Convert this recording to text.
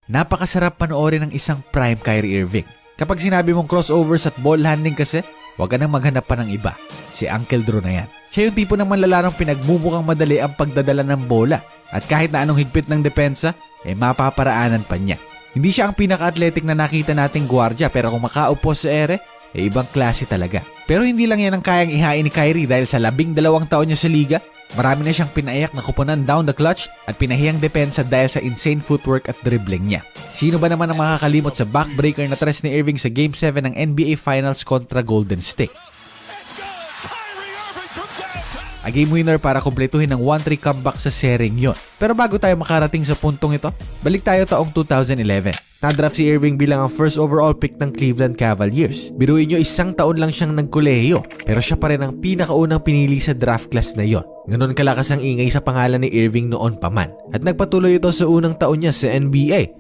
Napakasarap panoorin ng isang prime Kyrie Irving. Kapag sinabi mong crossovers at ball handling kasi, huwag ka nang maghanap pa ng iba. Si Uncle Drew na yan. Siya yung tipo ng manlalarong pinagmumukang madali ang pagdadala ng bola. At kahit na anong higpit ng depensa, mapaparaanan pa niya. Hindi siya ang pinaka-athletic na nakita nating gwardiya, pero kung makaupo sa ere, ibang klase talaga. Pero hindi lang yan ang kayang ihain ni Kyrie dahil sa 12 taon niya sa liga. Marami na siyang pinaiyak na kuponan down the clutch at pinahiyang depensa dahil sa insane footwork at dribbling niya. Sino ba naman ang makakalimot sa backbreaker na tres ni Irving sa Game 7 ng NBA Finals kontra Golden State? A game winner para kumpletuhin ng 1-3 comeback sa sering yon. Pero bago tayo makarating sa puntong ito, balik tayo taong 2011. Na-draft si Irving bilang ang first overall pick ng Cleveland Cavaliers. Biruin nyo, 1 taon lang siyang nagkolehiyo, pero siya pa rin ang pinakaunang pinili sa draft class na yon. Ganon kalakas ang ingay sa pangalan ni Irving noon pa man. At nagpatuloy ito sa unang taon niya sa NBA.